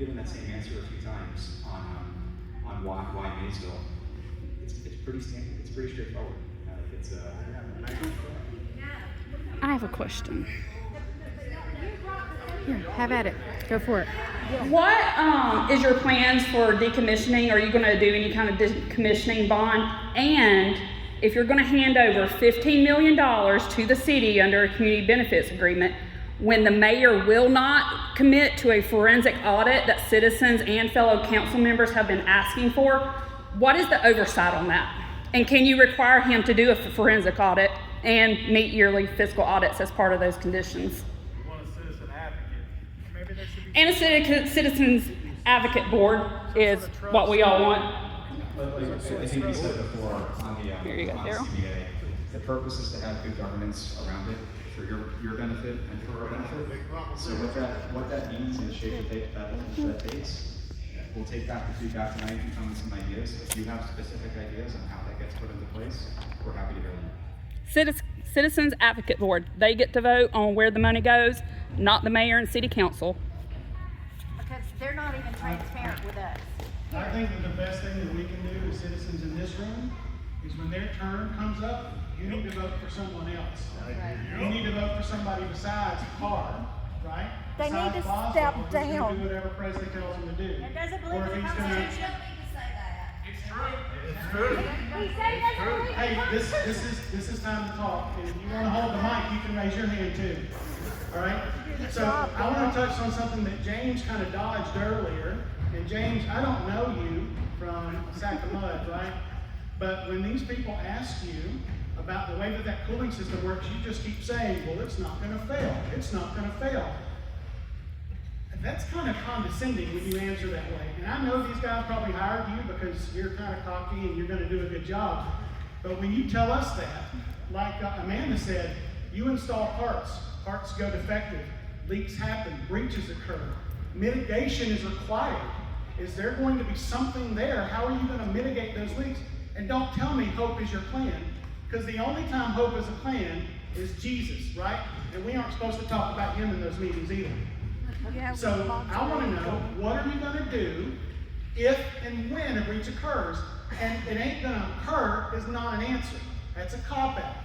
given that same answer a few times on why Maysville. It's pretty standard. It's pretty straightforward. I have a question. Here, have at it. Go for it. What is your plans for decommissioning? Are you going to do any kind of decommissioning bond? And if you're going to hand over $15 million to the city under a community benefits agreement, when the mayor will not commit to a forensic audit that citizens and fellow council members have been asking for, what is the oversight on that? And can you require him to do a forensic audit and meet yearly fiscal audits as part of those conditions? You want a citizen advocate? Maybe there should be. And a citizens advocate board is what we all want. But like, I think we said before on the Here you go, on Daryl. CBA, the purpose is to have good governance around it for your benefit and for our benefit. So what that means in shape of that base, we'll take back the feedback tonight and come with some ideas. If you have specific ideas on how that gets put into place, we're happy to hear them. Citizens Advocate Board, they get to vote on where the money goes, not the mayor and city council. Because they're not even transparent with us. I think that the best thing that we can do as citizens in this room is when their turn comes up, you need to vote for someone else. You need to vote for somebody besides Carr, right? They need Besides to Boswell, step who's gonna down. do whatever Presley tells him to do. And doesn't believe Or in if the he's gonna, Constitution. It's true. He said he doesn't believe in hey, the this is time to talk. And if you want to hold the mic, you can raise your hand too. All right? So I want to touch on something that James kind of dodged earlier. And James, I don't know you from a sack of mud, right? But when these people ask you about the way that cooling system works, you just keep saying, well, it's not going to fail. It's not going to fail. That's kind of condescending when you answer that way. And I know these guys probably hired you because you're kind of cocky and you're going to do a good job. But when you tell us that, like Amanda said, you install parts go defective, leaks happen, breaches occur. Mitigation is required. Is there going to be something there? How are you going to mitigate those leaks? And don't tell me hope is your plan, because the only time hope is a plan is Jesus, right? And we aren't supposed to talk about him in those meetings either. So I want to know, what are you going to do if and when a breach occurs? And it ain't going to occur is not an answer. That's a cop-out.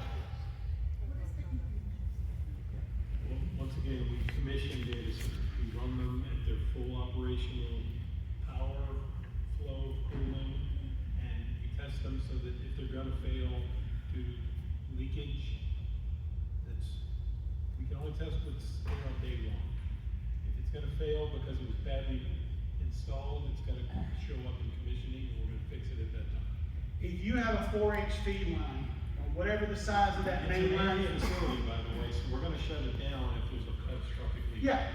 Well, once again, we commission data centers. We run them at their full operational power, flow, cooling, and we test them so that if they're gonna fail to leakage, we can only test what's there on day one. If it's gonna fail because it was badly installed, it's gonna show up in commissioning, and we're gonna fix it at that time. If you have a 4-inch feed line, or whatever the size of that It's main a line main is, facility, by the way, so we're gonna shut it down if there's a catastrophic leak. yeah,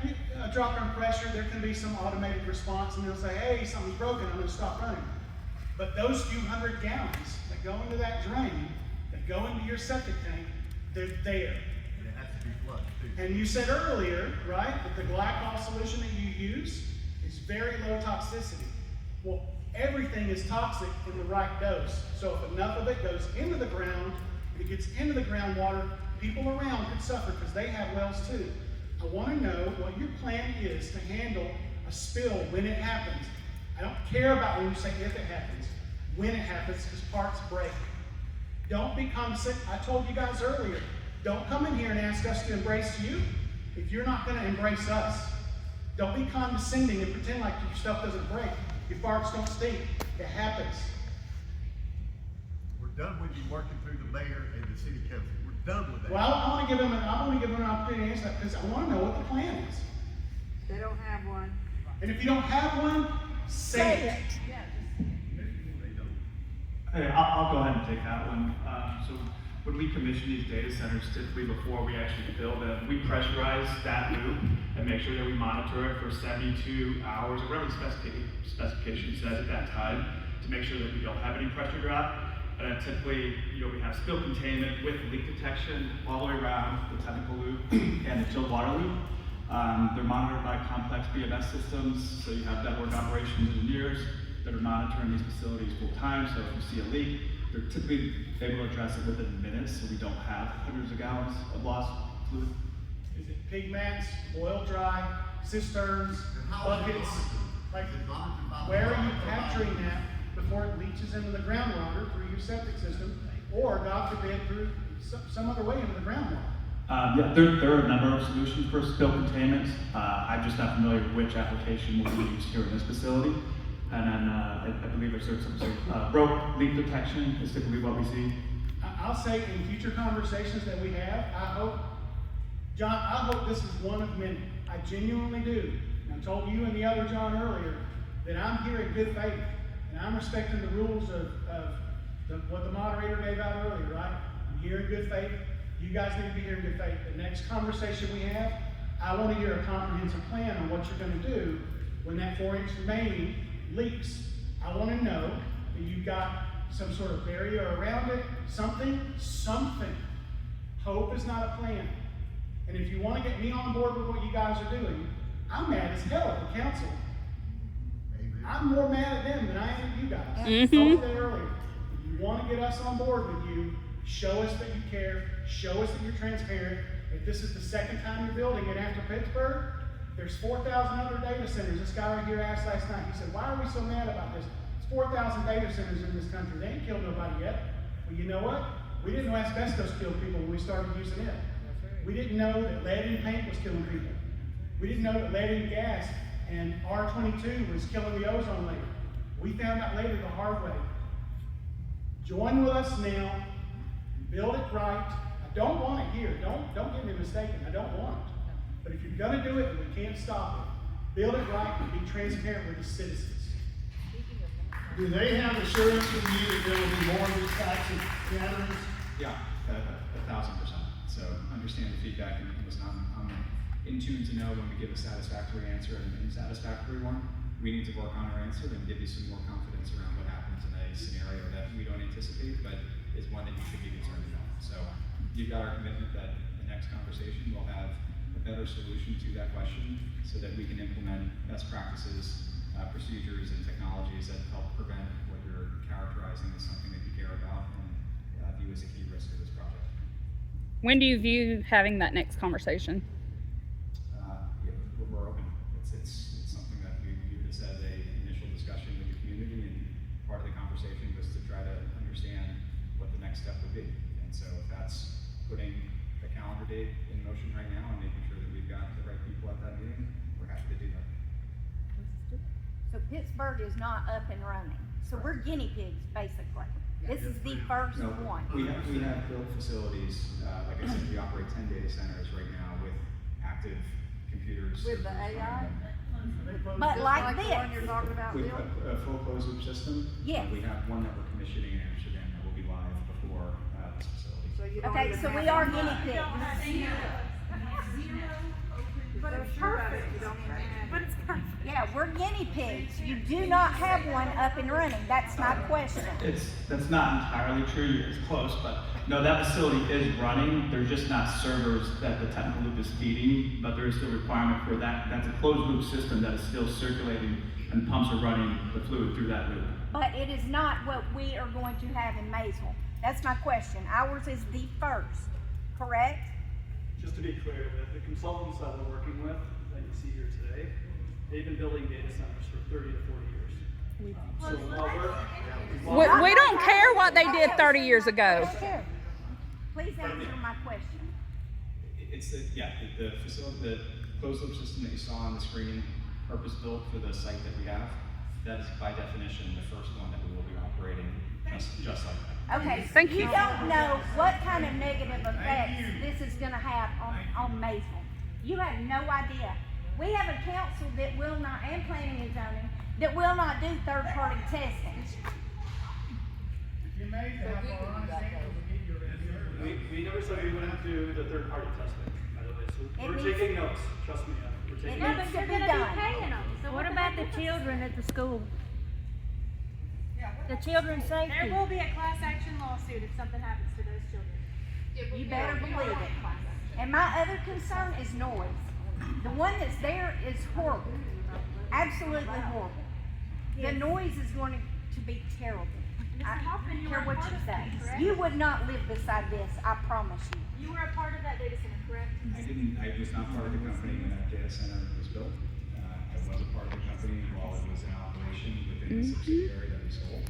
a drop in pressure, there can be some automated response, and they'll say, hey, something's broken, I'm going to stop running. But those few hundred gallons that go into that drain, that go into your septic tank, they're there. And it has to be flushed too. And you said earlier, right, that the glycol solution that you use is very low toxicity. Well, everything is toxic in the right dose. So if enough of it goes into the ground, and it gets into the groundwater, people around could suffer because they have wells too. I want to know what your plan is to handle a spill when it happens. I don't care about when you say if it happens, when it happens, because parts break. Don't be condescending. I told you guys earlier, don't come in here and ask us to embrace you if you're not going to embrace us. Don't be condescending and pretend like your stuff doesn't break. Your farts don't stink. It happens. We're done with you working through the mayor and the city council. We're done with that. Well, I want to give him an opportunity to answer that because I want to know what the plan is. They don't have one. And if you don't have one, say it. They don't. Hey, I'll go ahead and take that one. So when we commission these data centers, typically before we actually build them, we pressurize that loop and make sure that we monitor it for 72 hours, or whatever the specification says at that time, to make sure that we don't have any pressure drop. And then typically, we have spill containment with leak detection all the way around the technical loop and the chilled water loop. They're monitored by complex BMS systems, so you have network operations engineers that are monitoring these facilities full time. So if you see a leak, they're typically able to address it within minutes, so we don't have hundreds of gallons of lost fluid. Is it pig mats, boil dry, cisterns, buckets? Like, where are you capturing that before it leaches into the groundwater through your septic system, or God forbid, through some other way into the groundwater? Yeah, there are a number of solutions for spill containment. I'm just not familiar with which application will be used here in this facility. And then I believe there's some sort of rope leak detection is typically what we see. I'll say in future conversations that we have, I hope, John, I hope this is one of many. I genuinely do. And I told you and the other John earlier that I'm here in good faith, and I'm respecting the rules of what the moderator gave out earlier, right? I'm here in good faith. You guys need to be here in good faith. The next conversation we have, I want to hear a comprehensive plan on what you're going to do when that 4-inch main leaks. I want to know that you've got some sort of barrier around it, something. Hope is not a plan. And if you want to get me on board with what you guys are doing, I'm mad as hell at the council. I'm more mad at them than I am at you guys. I told that earlier. If you want to get us on board with you, show us that you care, show us that you're transparent. If this is the second time you're building it after Pittsburgh, there's 4,000 other data centers. This guy right here asked last night, he said, why are we so mad about this? It's 4,000 data centers in this country. They ain't killed nobody yet. Well, you know what? We didn't know asbestos killed people when we started using it. We didn't know that lead in paint was killing people. We didn't know that lead in gas and R22 was killing the ozone layer. We found out later the hard way. Join with us now. Build it right. I don't want it here. Don't get me mistaken. I don't want it. But if you're gonna do it and we can't stop it, build it right and be transparent with the citizens. Do they have assurance from you that there will be more of these types of gatherings? Yeah, 1,000%. So understand the feedback and listen, I'm in tune to know when we give a satisfactory answer and an unsatisfactory one. We need to work on our answer and give you some more confidence around what happens in a scenario that we don't anticipate, but is one that you should be concerned about. So you've got our commitment that the next conversation will have a better solution to that question so that we can implement best practices, procedures, and technologies that help prevent what you're characterizing as something that you care about and view as a key risk of this project. When do you view having that next conversation? Yeah, we're open. It's something that we view this as a initial discussion with the community, and part of the conversation was to try to understand what the next step would be. And so if that's putting the calendar date in motion right now and making sure that we've got the right people at that meeting, we're happy to do that. So Pittsburgh is not up and running. So we're guinea pigs, basically. This is the first No, one. we have built facilities, like I said, we operate 10 data centers right now with active computers. With the servers AI? running them. But like the one you're this. talking about, With Bill? a full closed loop system. Yes. We have one that we're commissioning in Amsterdam that will be live before this facility. So you don't Okay, even so have we are to- guinea pigs. But it's perfect. You don't even have- But it's perfect. Yeah, we're guinea pigs. You do not have one up and running. That's my question. That's not entirely true. It's close, but no, that facility is running. There's just not servers that the technical loop is feeding, but there is still a requirement for that. That's a closed loop system that is still circulating, and pumps are running the fluid through that loop. But it is not what we are going to have in Maysville. That's my question. Ours is the first, correct? Just to be clear, the consultants that we're working with, that you see here today, they've been building data centers for 30 to 40 years. So while we're, We don't care what they did 30 years ago. Sure. Please answer my question. It's the facility, the closed loop system that you saw on the screen, purpose built for the site that we have. That is by definition the first one that we will be operating just like that. Okay, Thank you. You don't know what kind of negative effects this is gonna have on Maysville. You have no idea. We have a council that will not, and planning and zoning, that will not do third-party testing. If you're made to have our honest answer, we'll get you around here. we never said we wouldn't do the third-party testing, by the way. So It we're needs- taking notes. Trust me, we're taking It notes. needs to be done. So what about the children at the school? The children's safety? There will be a class action lawsuit if something happens to those children. You better believe it. And my other concern is noise. The one that's there is horrible. Absolutely horrible. The noise is going to be terrible. I don't care what you say. You would not live beside this, I promise you. You were a part of that data center, correct? I was not part of the company when that data center was built. I was a part of the company while it in the subsidiary that we sold.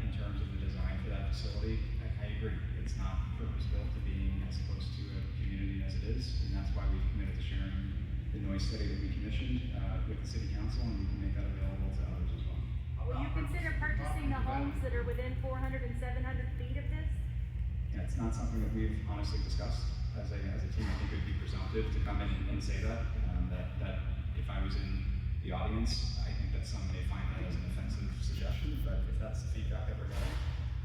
In terms of the design for that facility, I agree. It's not purpose-built to being as close to a community as it is, and that's why we've committed to sharing the noise study that we commissioned with the city council, and we can make that available to others as well. Will you consider purchasing the homes that are within 400 and 700 feet of this? Yeah, it's not something that we've honestly discussed as a team. I think it would be presumptive to come in and say that, that if I was in the audience, I think that some may find that as an offensive suggestion, but if that's the feedback that we're getting,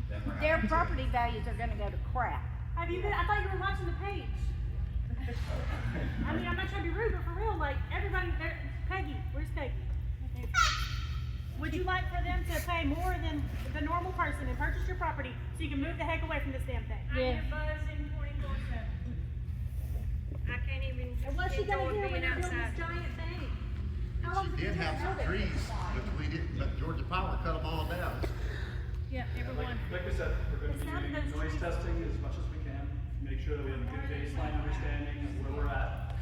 then we're happy Their to- property values are gonna go to crap. Have you been, I thought you were watching the page. I mean, I'm not trying to be rude, but for real, like, everybody, Peggy, where's Peggy? Would you like for them to pay more than the normal person and purchase your property so you can move the heck away from this damn thing? Yeah. buzzing 24/7. I can't even. And what's she gonna do when they're building this giant thing? How long She did have some trees, but we didn't, but Georgia Power cut them all down. Yeah, everyone. Like I said, we're It's not gonna be those doing noise trees. testing as much as we can, make sure that we have a good baseline understanding of where we're at,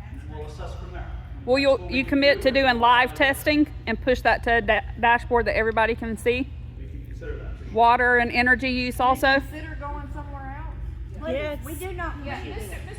and then we'll assess from there. Will you commit to doing live testing and push that to a dashboard that everybody can see? We can consider that. Water and energy use also? Consider going somewhere else? Yes. We do not need to do that.